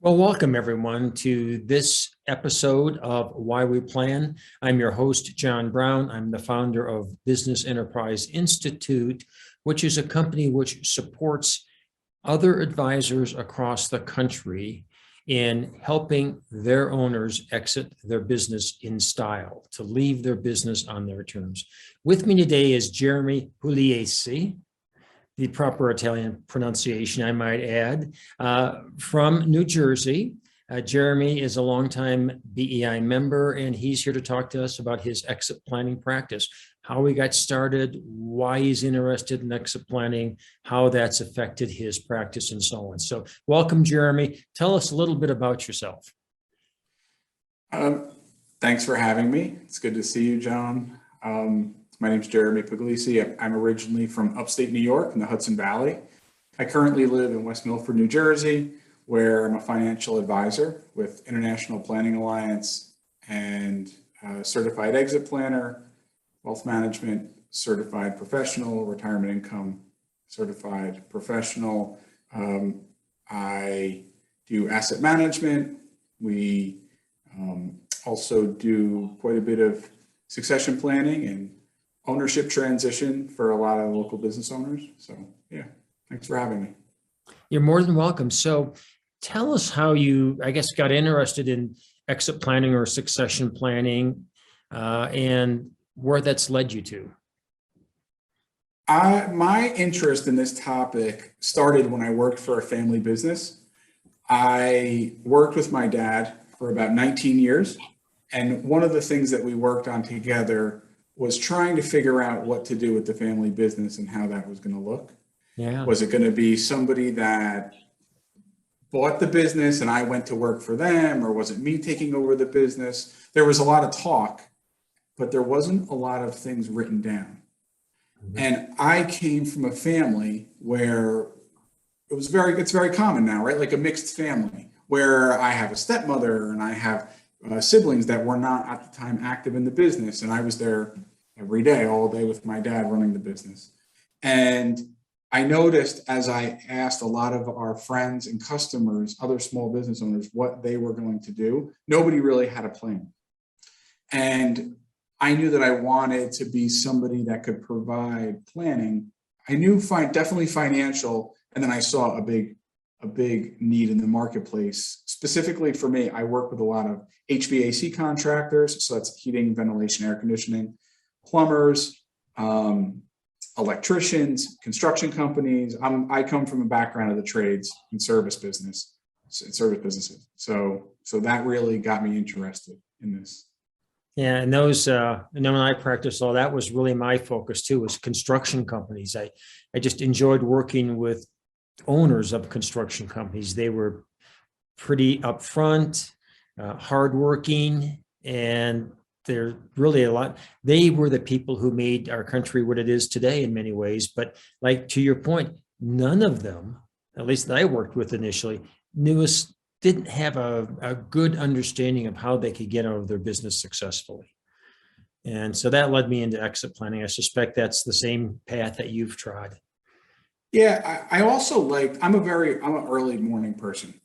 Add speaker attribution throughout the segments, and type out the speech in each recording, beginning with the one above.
Speaker 1: Well, welcome everyone to this episode of Why We Plan. I'm your host, John Brown. I'm the founder of Business Enterprise Institute, which is a company which supports other advisors across the country in helping their owners exit their business in style, to leave their business on their terms. With me today is Jeremy Pugliese, the proper Italian pronunciation, I might add, from New Jersey. Jeremy is a longtime BEI member, and he's here to talk to us about his exit planning practice, how he got started, why he's interested in exit planning, how that's affected his practice, and so on. So welcome, Jeremy. Tell us a little bit about yourself.
Speaker 2: Thanks for having me. It's good to see you, John. My name is Jeremy Pugliese. I'm originally from upstate New York in the Hudson Valley. I currently live in West Milford, New Jersey, where I'm a financial advisor with International Planning Alliance and certified exit planner, wealth management certified professional, retirement income certified professional. I do asset management. We also do quite a bit of succession planning and ownership transition for a lot of local business owners. So yeah, thanks for having me.
Speaker 1: You're more than welcome. So tell us how you, I guess, got interested in exit planning or succession planning and where that's led you to.
Speaker 2: My interest in this topic started when I worked for a family business. I worked with my dad for about 19 years. And one of the things that we worked on together was trying to figure out what to do with the family business and how that was going to look.
Speaker 1: Yeah.
Speaker 2: Was it going to be somebody that bought the business and I went to work for them, or was it me taking over the business? There was a lot of talk, but there wasn't a lot of things written down. Mm-hmm. And I came from a family where it's very common now, right? Like a mixed family where I have a stepmother and I have siblings that were not at the time active in the business. And I was there every day, all day with my dad running the business. And I noticed as I asked a lot of our friends and customers, other small business owners, what they were going to do, nobody really had a plan. And I knew that I wanted to be somebody that could provide planning. I knew definitely financial, and then I saw a big need in the marketplace. Specifically for me, I work with a lot of HVAC contractors, so that's heating, ventilation, air conditioning, plumbers, electricians, construction companies. I come from a background of the trades and service businesses. So that really got me interested in this.
Speaker 1: Yeah, and those, and then when I practiced law, that was really my focus too, was construction companies. I just enjoyed working with owners of construction companies. They were pretty upfront, hardworking, and they're really they were the people who made our country what it is today in many ways. But like to your point, none of them, at least that I worked with initially, didn't have a good understanding of how they could get out of their business successfully. And so that led me into exit planning. I suspect that's the same path that you've trod.
Speaker 2: Yeah, I also I'm an early morning person.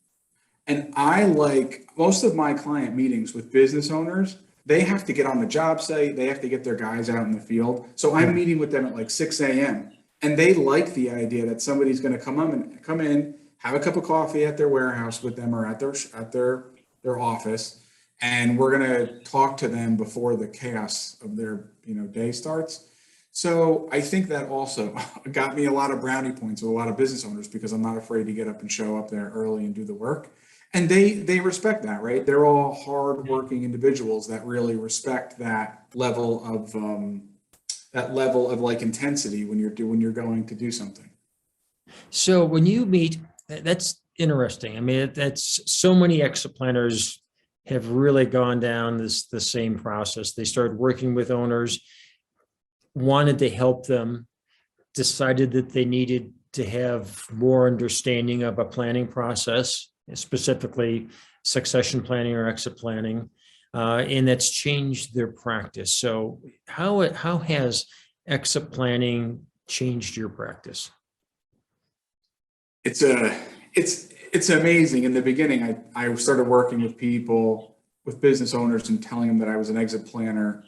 Speaker 2: And I like most of my client meetings with business owners, they have to get on the job site, they have to get their guys out in the field. So I'm meeting with them at like 6 a.m. And they like the idea that somebody's going to come in, have a cup of coffee at their warehouse with them or at their office, and we're going to talk to them before the chaos of their day starts. So I think that also got me a lot of brownie points with a lot of business owners because I'm not afraid to get up and show up there early and do the work. And they respect that, right? They're all hardworking individuals that really respect that level of like intensity when you're going to do something.
Speaker 1: So when you meet, that's interesting. I mean, that's so many exit planners have really gone down the same process. They started working with owners, wanted to help them, decided that they needed to have more understanding of a planning process, specifically succession planning or exit planning, and that's changed their practice. So how has exit planning changed your practice?
Speaker 2: It's It's amazing. In the beginning, I started working with people, with business owners, and telling them that I was an exit planner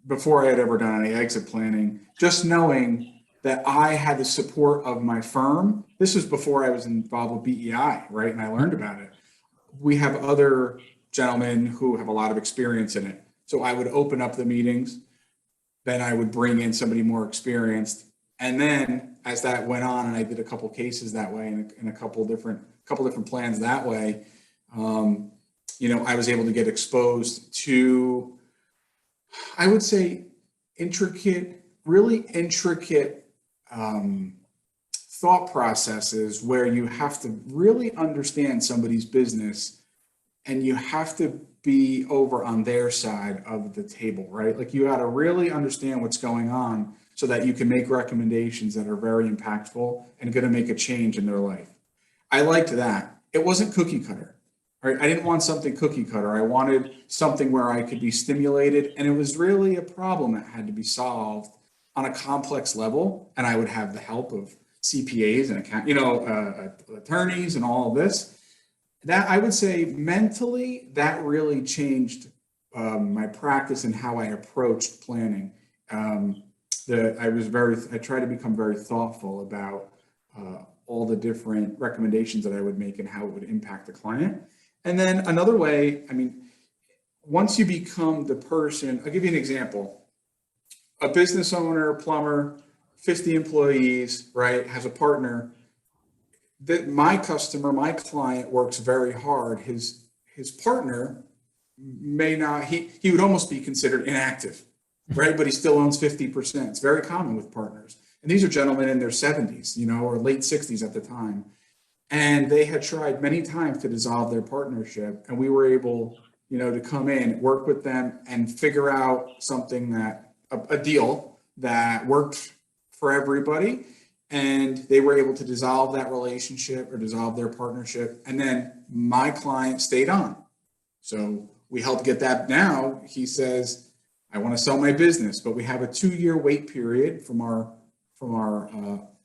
Speaker 2: before I had ever done any exit planning, just knowing that I had the support of my firm. This was before I was involved with BEI, right? And I learned about it. We have other gentlemen who have a lot of experience in it. So I would open up the meetings, then I would bring in somebody more experienced. And then as that went on, and I did a couple cases that way and a couple different plans that way, I was able to get exposed to, I would say, really intricate thought processes where you have to really understand somebody's business and you have to be over on their side of the table, right? Like you got to really understand what's going on so that you can make recommendations that are very impactful and going to make a change in their life. I liked that. It wasn't cookie cutter, right? I didn't want something cookie cutter. I wanted something where I could be stimulated, and it was really a problem that had to be solved on a complex level. And I would have the help of CPAs and attorneys and all of this. That, I would say, mentally, that really changed my practice and how I approached planning. I tried to become very thoughtful about all the different recommendations that I would make and how it would impact the client. And then another way, once you become the person, I'll give you an example. A business owner, plumber, 50 employees, right, has a partner. That my customer, my client works very hard. His partner may not, he would almost be considered inactive, right? But he still owns 50%. It's very common with partners. And these are gentlemen in their 70s, or late 60s at the time. And they had tried many times to dissolve their partnership. And we were able, to come in, work with them and figure out something a deal that worked for everybody. And they were able to dissolve that relationship or dissolve their partnership. And then my client stayed on. So we helped get that. Now he says, I want to sell my business, but we have a 2-year wait period from our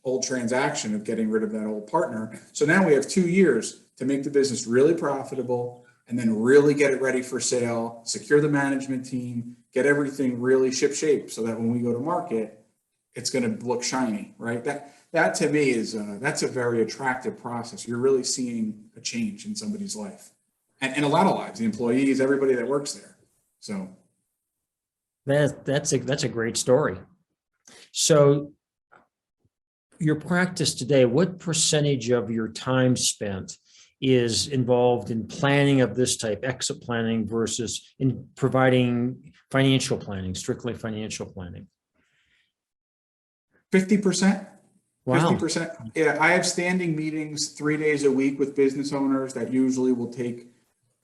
Speaker 2: old transaction of getting rid of that old partner. So now we have 2 years to make the business really profitable and then really get it ready for sale, secure the management team, get everything really ship-shape so that when we go to market, it's going to look shiny, right? That to me is that's a very attractive process. You're really seeing a change in somebody's life, and a lot of lives, the employees, everybody that works there. So
Speaker 1: that's a great story. So your practice today, what percentage of your time spent is involved in planning of this type, exit planning, versus in providing financial planning, strictly financial planning?
Speaker 2: 50%.
Speaker 1: Wow.
Speaker 2: 50%. Yeah, I have standing meetings 3 days a week with business owners that usually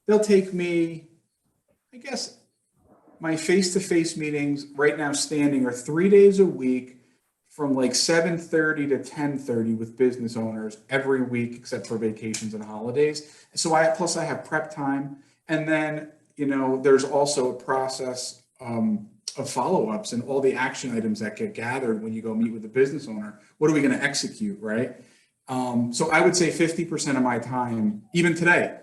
Speaker 2: they'll take me, I guess, my face-to-face meetings right now standing are 3 days a week from like 7:30 to 10:30 with business owners every week, except for vacations and holidays. So I have prep time. And then, there's also a process of follow-ups and all the action items that get gathered when you go meet with the business owner. What are we going to execute, right? So I would say 50% of my time, even today,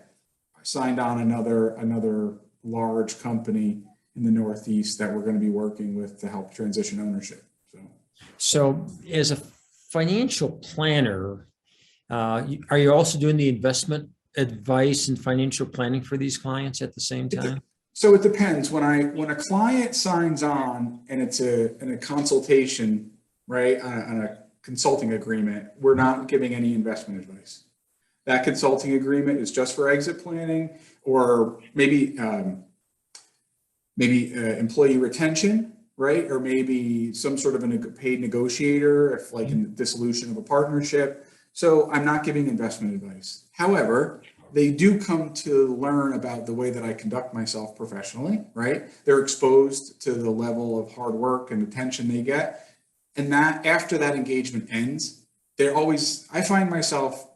Speaker 2: I signed on another large company in the Northeast that we're going to be working with to help transition ownership.
Speaker 1: So as a financial planner, are you also doing the investment advice and financial planning for these clients at the same time?
Speaker 2: So it depends. When a client signs on and it's in a consultation, right, on a consulting agreement, we're not giving any investment advice. That consulting agreement is just for exit planning, or maybe employee retention, right, or maybe some sort of a paid negotiator, if like in the dissolution of a partnership. So I'm not giving investment advice. However, they do come to learn about the way that I conduct myself professionally, right? They're exposed to the level of hard work and attention they get. And that after that engagement ends, I find myself,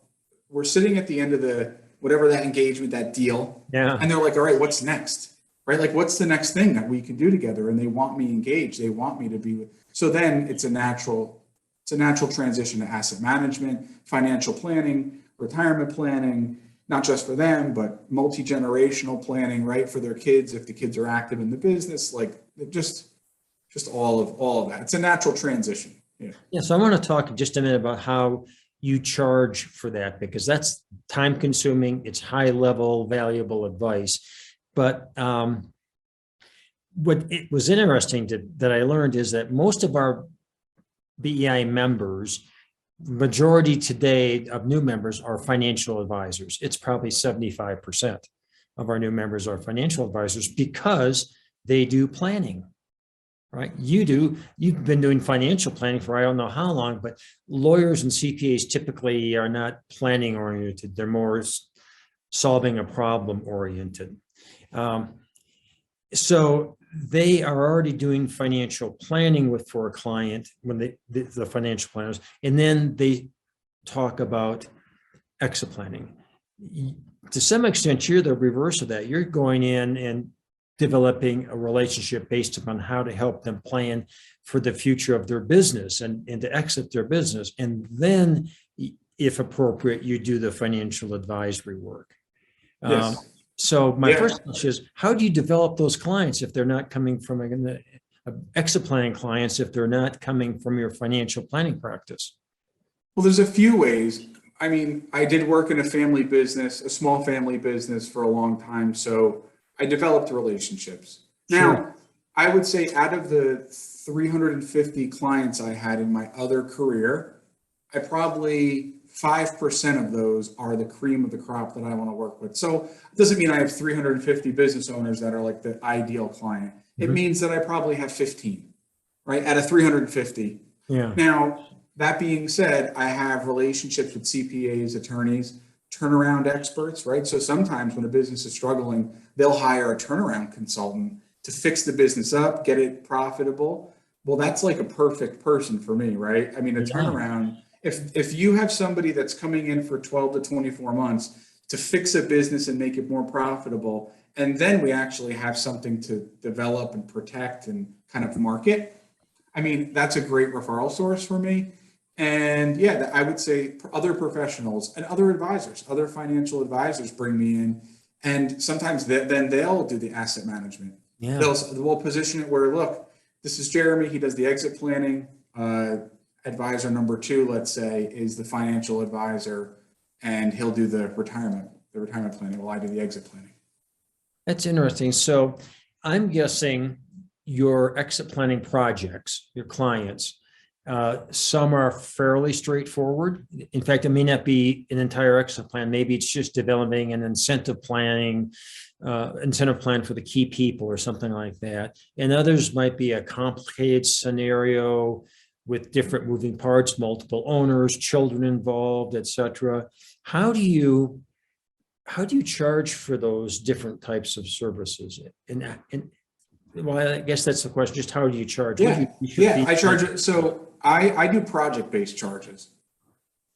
Speaker 2: we're sitting at the end of whatever that engagement, that deal.
Speaker 1: Yeah.
Speaker 2: And they're like, all right, what's next? Right? Like, what's the next thing that we can do together? And they want me engaged. They want me to be with. So then it's a natural transition to asset management, financial planning, retirement planning, not just for them, but multi-generational planning, right? For their kids, if the kids are active in the business, like just all of that. It's a natural transition. Yeah.
Speaker 1: Yeah. So I want to talk just a minute about how you charge for that, because that's time consuming. It's high level, valuable advice. But what it was interesting that I learned is that most of our BEI members, majority today of new members are financial advisors. It's probably 75% of our new members are financial advisors because they do planning, right? You've been doing financial planning for I don't know how long, but lawyers and CPAs typically are not planning oriented. They're more solving a problem oriented. So they are already doing financial planning for a client when the financial planners, and then they talk about exit planning. To some extent, you're the reverse of that. You're going in and developing a relationship based upon how to help them plan for the future of their business and to exit their business. And then, if appropriate, you do the financial advisory work.
Speaker 2: Yes.
Speaker 1: So my first question is, how do you develop those clients if they're not coming from exit planning clients, if they're not coming from your financial planning practice?
Speaker 2: Well, there's a few ways. I mean, I did work in a family business, a small family business for a long time. So I developed relationships. Now, I would say out of the 350 clients I had in my other career, I probably 5% of those are the cream of the crop that I want to work with. So it doesn't mean I have 350 business owners that are like the ideal client. It means that I probably have 15, right? Out of 350.
Speaker 1: Yeah.
Speaker 2: Now, that being said, I have relationships with CPAs, attorneys, turnaround experts, right? So sometimes when a business is struggling, they'll hire a turnaround consultant to fix the business up, get it profitable. Well, that's like a perfect person for me, right? I mean, a turnaround, if you have somebody that's coming in for 12 to 24 months to fix a business and make it more profitable, and then we actually have something to develop and protect and kind of market, I mean, that's a great referral source for me. And yeah, I would say other professionals and other advisors, other financial advisors bring me in, and sometimes then they'll do the asset management.
Speaker 1: Yeah.
Speaker 2: We'll position it where, look, this is Jeremy, he does the exit planning. Advisor number 2, let's say, is the financial advisor, and he'll do the retirement planning while I do the exit planning.
Speaker 1: That's interesting. So I'm guessing your exit planning projects, your clients, some are fairly straightforward. In fact, it may not be an entire exit plan. Maybe it's just developing an incentive plan for the key people or something like that. And others might be a complicated scenario with different moving parts, multiple owners, children involved, et cetera. How do you charge for those different types of services? And well, I guess that's the question. Just how do you charge?
Speaker 2: I charge it. So I do project-based charges.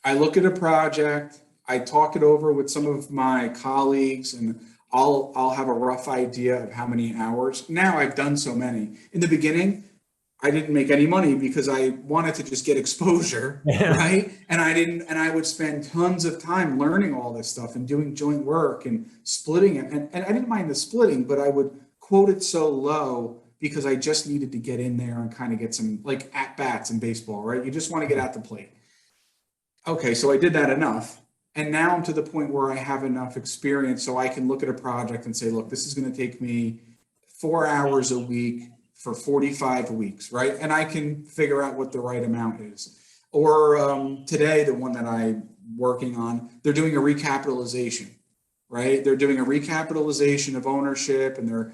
Speaker 2: I look at a project, I talk it over with some of my colleagues, and I'll have a rough idea of how many hours. Now I've done so many. In the beginning, I didn't make any money because I wanted to just get exposure, right? And I would spend tons of time learning all this stuff and doing joint work and splitting it. And I didn't mind the splitting, but I would quote it so low because I just needed to get in there and kind of get some like at bats in baseball, right? You just want to get out the plate. Okay, so I did that enough. And now I'm to the point where I have enough experience so I can look at a project and say, look, this is going to take me 4 hours a week for 45 weeks, right? And I can figure out what the right amount is. Or today, the one that I'm working on, they're doing a recapitalization, right? They're doing a recapitalization of ownership, and they're,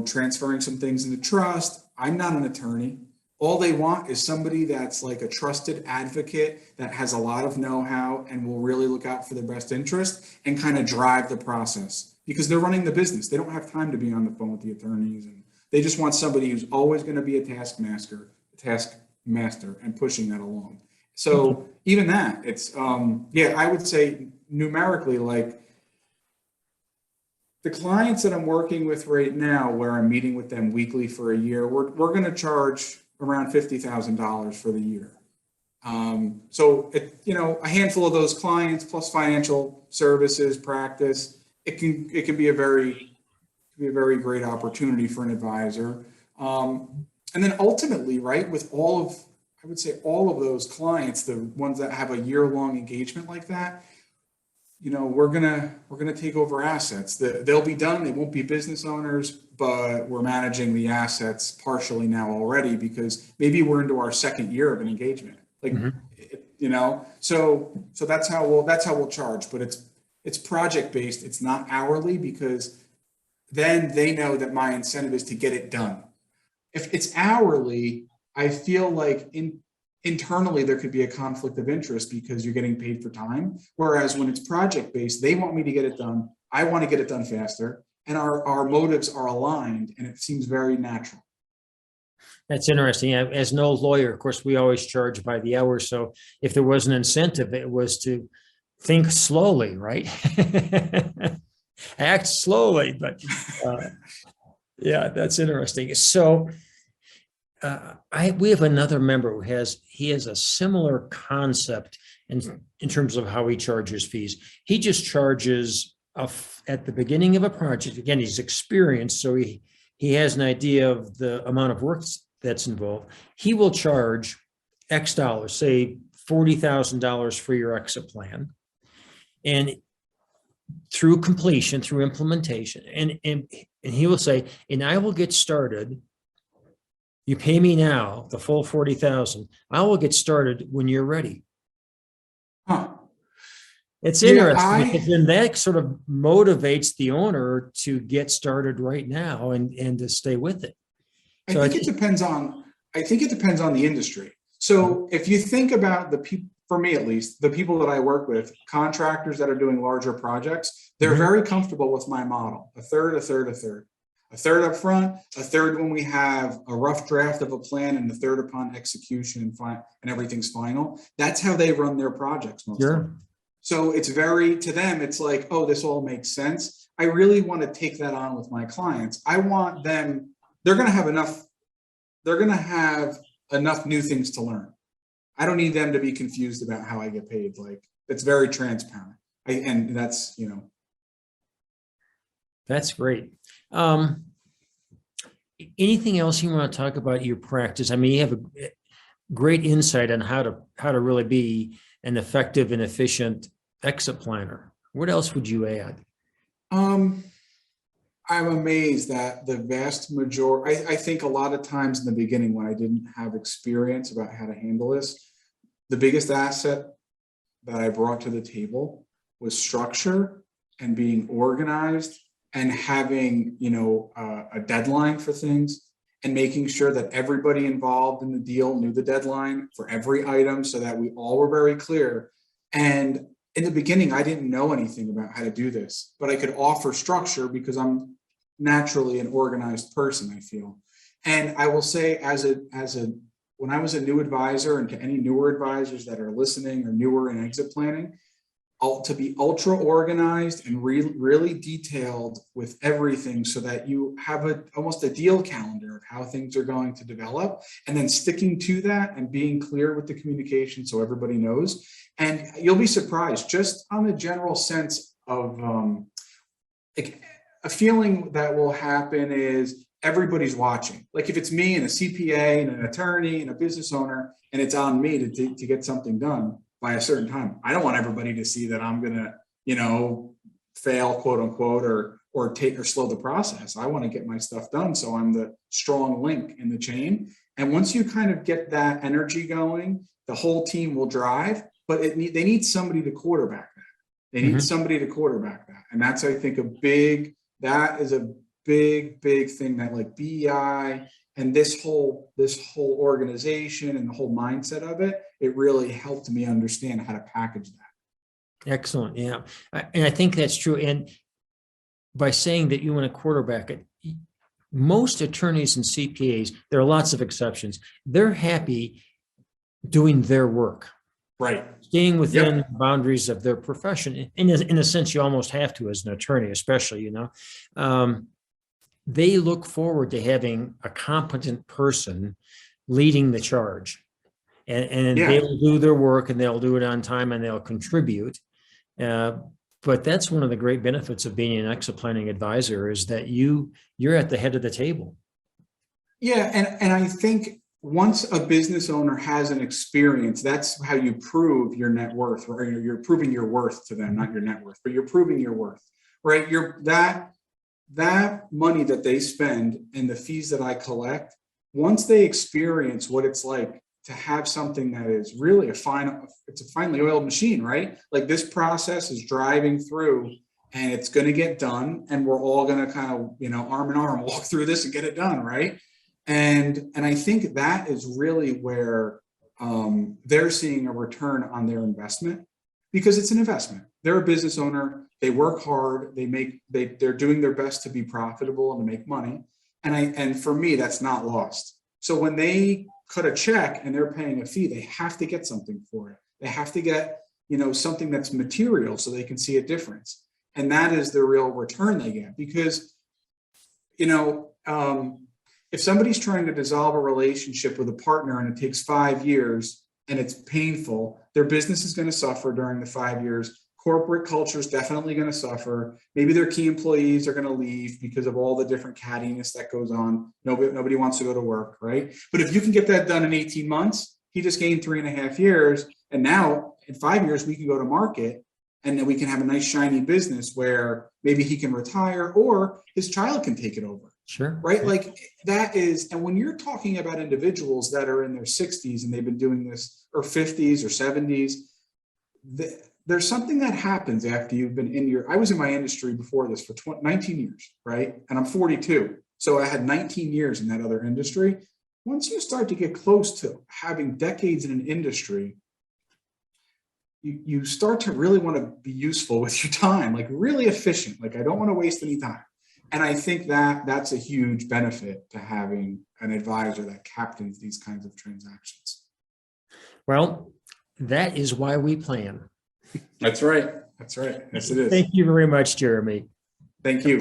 Speaker 2: transferring some things into trust. I'm not an attorney. All they want is somebody that's like a trusted advocate that has a lot of know-how and will really look out for their best interest and kind of drive the process, because they're running the business. They don't have time to be on the phone with the attorneys, and they just want somebody who's always going to be a taskmaster and pushing that along. So even that, it's, I would say numerically, like the clients that I'm working with right now, where I'm meeting with them weekly for a year, we're going to charge around $50,000 for the year. So a handful of those clients plus financial services practice, it can be a very great opportunity for an advisor. And then ultimately, right, with I would say all of those clients, the ones that have a year-long engagement like that, we're gonna take over assets. They'll be done. They won't be business owners, but we're managing the assets partially now already because maybe we're into our second year of an engagement. So that's how we'll charge. But it's project based. It's not hourly because then they know that my incentive is to get it done. If it's hourly, I feel like internally there could be a conflict of interest because you're getting paid for time. Whereas when it's project based, they want me to get it done. I want to get it done faster. And our motives are aligned and it seems very natural.
Speaker 1: That's interesting. As no lawyer, of course, we always charge by the hour. So if there was an incentive, it was to think slowly, right? Act slowly, but yeah, that's interesting. So we have another member who has a similar concept in terms of how he charges fees. He just charges at the beginning of a project. Again, he's experienced, so he has an idea of the amount of work that's involved. He will charge X dollars, say $40,000 for your exit plan, and through completion, through implementation, and he will say, and I will get started. You pay me now the full 40,000. I will get started when you're ready.
Speaker 2: Huh.
Speaker 1: It's interesting because then that sort of motivates the owner to get started right now and to stay with it. So
Speaker 2: I think it depends on the industry. So if you think about for me at least, the people that I work with, contractors that are doing larger projects, they're very comfortable with my model. A third, a third, a third. A third up front, a third when we have a rough draft of a plan, and the third upon execution and everything's final. That's how they run their projects most of the time. So it's to them, it's like, oh, this all makes sense. I really want to take that on with my clients. I want them, they're going to have enough new things to learn. I don't need them to be confused about how I get paid. Like, it's very transparent. And that's,
Speaker 1: That's great. Anything else you want to talk about your practice? I mean, you have a great insight on how to really be an effective and efficient exit planner. What else would you add?
Speaker 2: I'm amazed that the vast majority, I think a lot of times in the beginning when I didn't have experience about how to handle this, the biggest asset that I brought to the table was structure and being organized and having, a deadline for things and making sure that everybody involved in the deal knew the deadline for every item so that we all were very clear. And in the beginning, I didn't know anything about how to do this, but I could offer structure because I'm naturally an organized person, I feel. And I will say when I was a new advisor, and to any newer advisors that are listening or newer in exit planning, to be ultra organized and really detailed with everything so that you have almost a deal calendar of how things are going to develop, and then sticking to that and being clear with the communication so everybody knows. And you'll be surprised just on the general sense of a feeling that will happen is everybody's watching. Like if it's me and a CPA and an attorney and a business owner, and it's on me to get something done by a certain time, I don't want everybody to see that I'm gonna, fail, quote unquote, or slow the process. I want to get my stuff done. So I'm the strong link in the chain. And once you kind of get that energy going, the whole team will drive, but they need somebody to quarterback that. They need somebody to quarterback that. And that's, I think, that is a big thing that like BEI and this whole organization and the whole mindset of it really helped me understand how to package that.
Speaker 1: Excellent. Yeah. And I think that's true. And by saying that you want to quarterback it, most attorneys and CPAs, there are lots of exceptions. They're happy doing their work.
Speaker 2: Right.
Speaker 1: Staying within the boundaries of their profession. In a sense, you almost have to as an attorney, especially, they look forward to having a competent person leading the charge. and
Speaker 2: Yeah.
Speaker 1: they'll do their work and they'll do it on time and they'll contribute. But that's one of the great benefits of being an exit planning advisor is that you're at the head of the table.
Speaker 2: Yeah, and I think once a business owner has an experience, that's how you prove your net worth, or you're proving your worth to them, not your net worth, but you're proving your worth, right? That money that they spend and the fees that I collect, once they experience what it's like to have something that is really it's a finely oiled machine, right? Like this process is driving through and it's going to get done, and we're all going to kind of, arm in arm walk through this and get it done, right? And I think that is really where they're seeing a return on their investment, because it's an investment. They're a business owner. They work hard. They're doing their best to be profitable and to make money. And for me, that's not lost. So when they cut a check and they're paying a fee, they have to get something for it. They have to get, something that's material so they can see a difference. And that is the real return they get, because, if somebody's trying to dissolve a relationship with a partner and it takes 5 years and it's painful, their business is going to suffer during the 5 years. Corporate culture is definitely going to suffer. Maybe their key employees are going to leave because of all the different cattiness that goes on. Nobody wants to go to work, right? But if you can get that done in 18 months, he just gained 3.5 years. And now in 5 years, we can go to market, and then we can have a nice shiny business where maybe he can retire or his child can take it over.
Speaker 1: Sure.
Speaker 2: Right. Like that is, and when you're talking about individuals that are in their 60s and they've been doing this, or 50s or 70s, there's something that happens after you've been I was in my industry before this for 19 years, right? And I'm 42. So I had 19 years in that other industry. Once you start to get close to having decades in an industry, you start to really want to be useful with your time, like really efficient. Like I don't want to waste any time. And I think that's a huge benefit to having an advisor that captains these kinds of transactions.
Speaker 1: Well, that is why we plan.
Speaker 2: That's right. That's right. Yes, it is.
Speaker 1: Thank you very much, Jeremy.
Speaker 2: Thank you.